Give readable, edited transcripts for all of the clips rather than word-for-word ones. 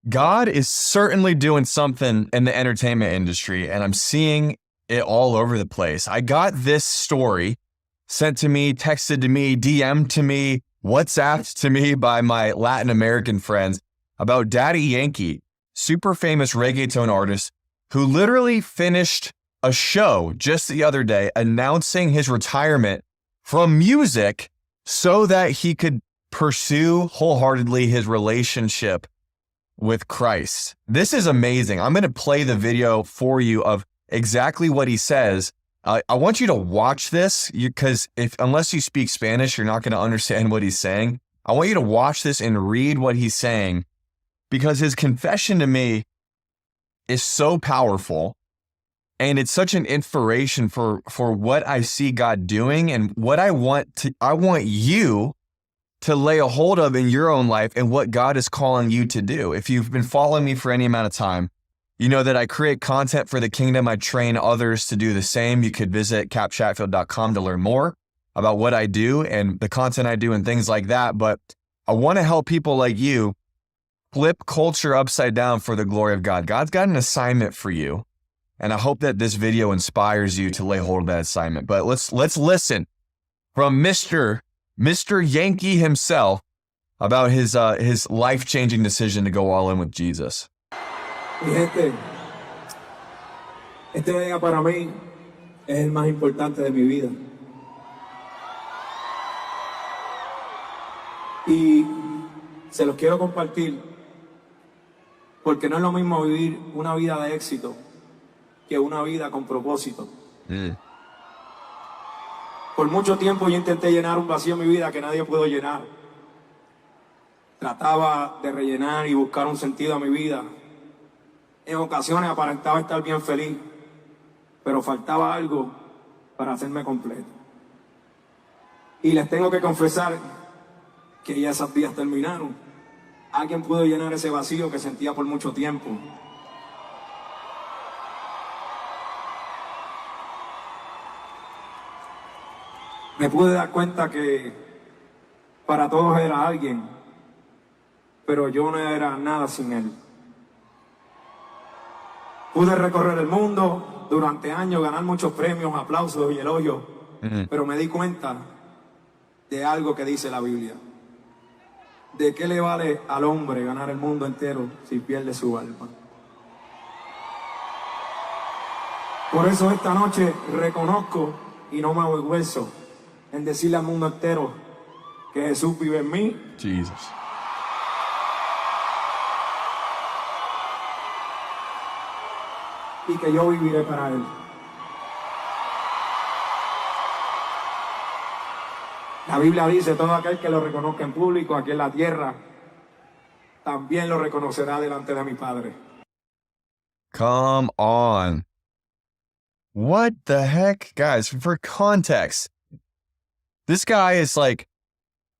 God is certainly doing something in the entertainment industry, and I'm seeing it all over the place. I got this story sent to me, texted to me, DM'd to me, WhatsApped to me by my Latin American friends about Daddy Yankee, super famous reggaeton artist who literally finished a show just the other day announcing his retirement from music so that he could pursue wholeheartedly his relationship with Christ. This is amazing. I'm going to play the video for you of exactly what he says. I want you to watch this because unless you speak Spanish, you're not going to understand what he's saying. I want you to watch this and read what he's saying because his confession to me is so powerful and it's such an inspiration for what I see God doing and what I want you to lay a hold of in your own life and what God is calling you to do. If you've been following me for any amount of time, you know that I create content for the kingdom. I train others to do the same. You could visit capchatfield.com to learn more about what I do and the content I do and things like that. But I want to help people like you flip culture upside down for the glory of God. God's got an assignment for you. And I hope that this video inspires you to lay hold of that assignment. But let's listen from Mr. Yankee himself about his life-changing decision to go all in with Jesus. Mi gente, este día para mí es el más importante de mi vida. Y se los quiero compartir porque no es lo mismo vivir una vida de éxito que una vida con propósito. Por mucho tiempo yo intenté llenar un vacío en mi vida que nadie pudo llenar. Trataba de rellenar y buscar un sentido a mi vida. En ocasiones aparentaba estar bien feliz, pero faltaba algo para hacerme completo. Y les tengo que confesar que ya esos días terminaron. Alguien pudo llenar ese vacío que sentía por mucho tiempo. Me pude dar cuenta que para todos era alguien, pero yo no era nada sin él. Pude recorrer el mundo durante años, ganar muchos premios, aplausos y elogios, pero me di cuenta de algo que dice la Biblia. ¿De qué le vale al hombre ganar el mundo entero si pierde su alma? Por eso esta noche reconozco y no me avergüenzo en decirle al mundo entero que Jesús vive en mí. Jesus. Y que yo viviré para él. La Biblia dice, todo aquel que lo reconozca en público aquí en la tierra, también lo reconocerá delante de mi Padre. Come on. What the heck? Guys, for context, this guy is like,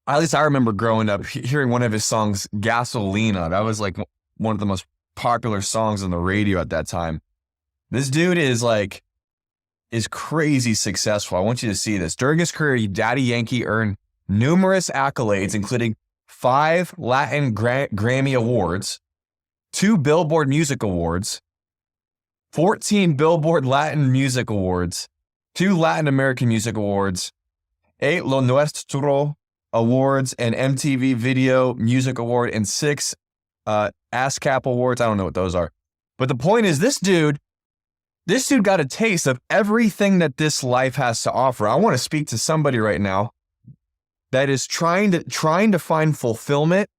at least I remember growing up hearing one of his songs, Gasolina. That was like one of the most popular songs on the radio at that time. This dude is crazy successful. I want you to see this. During his career, Daddy Yankee earned numerous accolades, including 5 Latin Grammy Awards, 2 Billboard Music Awards, 14 Billboard Latin Music Awards, 2 Latin American Music Awards, 8 Lo Nuestro Awards, an MTV Video Music Award, and 6 ASCAP Awards. I don't know what those are. But the point is, this dude got a taste of everything that this life has to offer. I want to speak to somebody right now that is trying to find fulfillment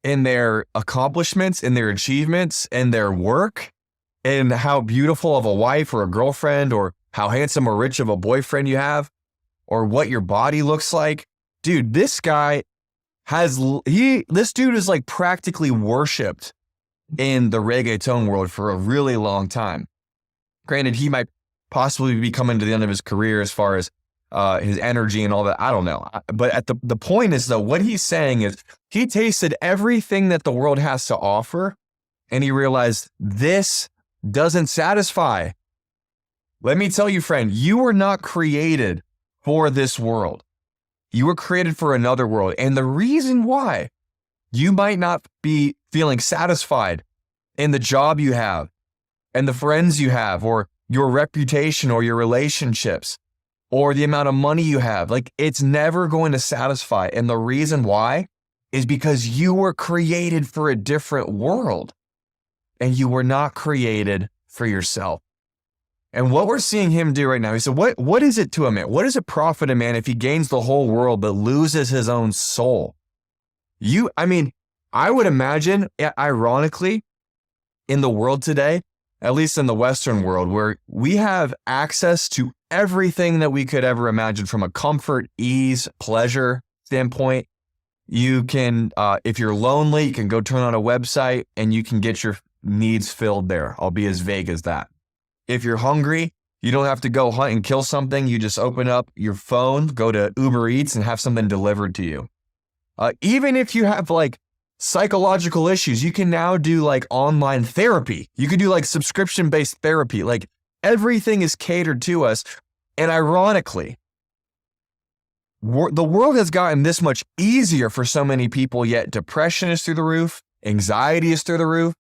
in their accomplishments, in their achievements, in their work, in how beautiful of a wife or a girlfriend or how handsome or rich of a boyfriend you have, or what your body looks like. Dude, this dude is like practically worshipped in the reggaeton world for a really long time. Granted, he might possibly be coming to the end of his career as far as his energy and all that. I don't know. But the point is, though, what he's saying is he tasted everything that the world has to offer, and he realized this doesn't satisfy. Let me tell you, friend, you were not created for this world. You were created for another world. And the reason why You might not be feeling satisfied in the job you have and the friends you have, or your reputation or your relationships, or the amount of money you have. Like, it's never going to satisfy. And the reason why is because you were created for a different world, and you were not created for yourself. And what we're seeing him do right now, he said, what is it to a man? What does it profit a man if he gains the whole world but loses his own soul? I would imagine, ironically, in the world today, at least in the Western world, where we have access to everything that we could ever imagine from a comfort, ease, pleasure standpoint. You can, if you're lonely, you can go turn on a website and you can get your needs filled there. I'll be as vague as that. If you're hungry, you don't have to go hunt and kill something. You just open up your phone, go to Uber Eats, and have something delivered to you. Even if you have like psychological issues, you can now do like online therapy. You can do like subscription-based therapy. Like, everything is catered to us. And ironically, the world has gotten this much easier for so many people, yet depression is through the roof, anxiety is through the roof,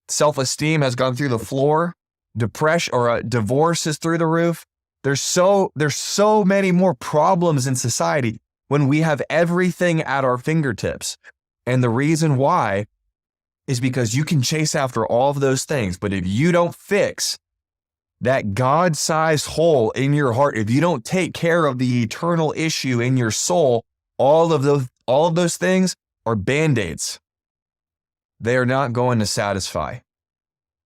self-esteem has gone through the floor, divorce is through the roof. There's so many more problems in society when we have everything at our fingertips. And the reason why is because you can chase after all of those things, but if you don't fix that God-sized hole in your heart, if you don't take care of the eternal issue in your soul, all of those things are Band-Aids. They are not going to satisfy.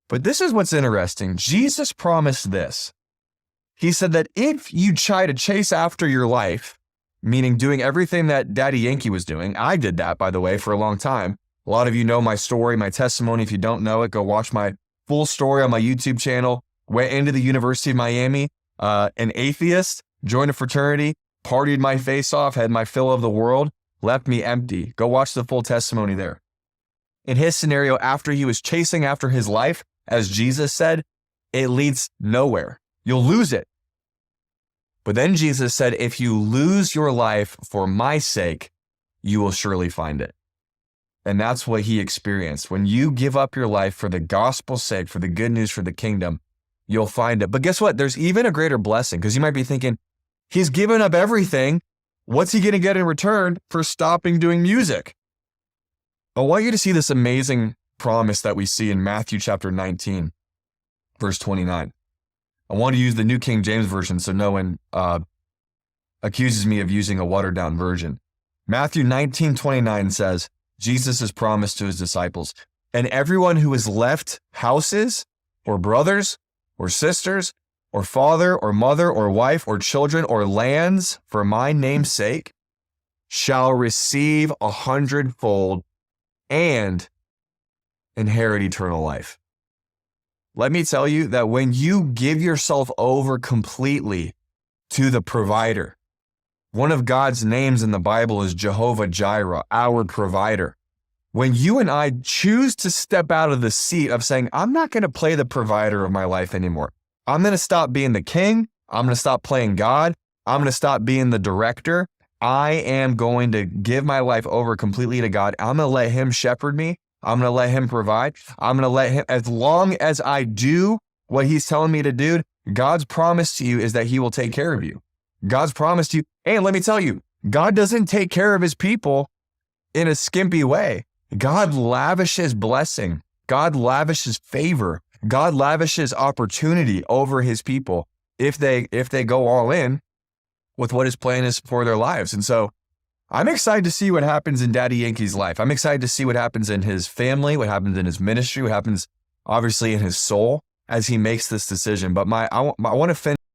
But this is what's interesting. Jesus promised this. He said that if you try to chase after your life, meaning doing everything that Daddy Yankee was doing. I did that, by the way, for a long time. A lot of you know my story, my testimony. If you don't know it, go watch my full story on my YouTube channel. Went into the University of Miami, an atheist, joined a fraternity, partied my face off, had my fill of the world, left me empty. Go watch the full testimony there. In his scenario, after he was chasing after his life, as Jesus said, it leads nowhere. You'll lose it. But then Jesus said, if you lose your life for my sake, you will surely find it. And that's what he experienced. When you give up your life for the gospel's sake, for the good news, for the kingdom, you'll find it. But guess what? There's even a greater blessing, because you might be thinking, he's given up everything. What's he going to get in return for stopping doing music? I want you to see this amazing promise that we see in Matthew chapter 19, verse 29. I want to use the New King James Version so no one accuses me of using a watered-down version. Matthew 19:29 says, Jesus has promised to his disciples, and everyone who has left houses or brothers or sisters or father or mother or wife or children or lands for my name's sake shall receive 100-fold and inherit eternal life. Let me tell you that when you give yourself over completely to the provider, one of God's names in the Bible is Jehovah Jireh, our provider. When you and I choose to step out of the seat of saying, I'm not going to play the provider of my life anymore. I'm going to stop being the king. I'm going to stop playing God. I'm going to stop being the director. I am going to give my life over completely to God. I'm going to let him shepherd me. I'm going to let him provide. I'm going to let him, as long as I do what he's telling me to do, God's promise to you is that he will take care of you. God's promise to you. And let me tell you, God doesn't take care of his people in a skimpy way. God lavishes blessing. God lavishes favor. God lavishes opportunity over his people if they go all in with what his plan is for their lives. And so I'm excited to see what happens in Daddy Yankee's life. I'm excited to see what happens in his family, what happens in his ministry, what happens obviously in his soul as he makes this decision. But I want to finish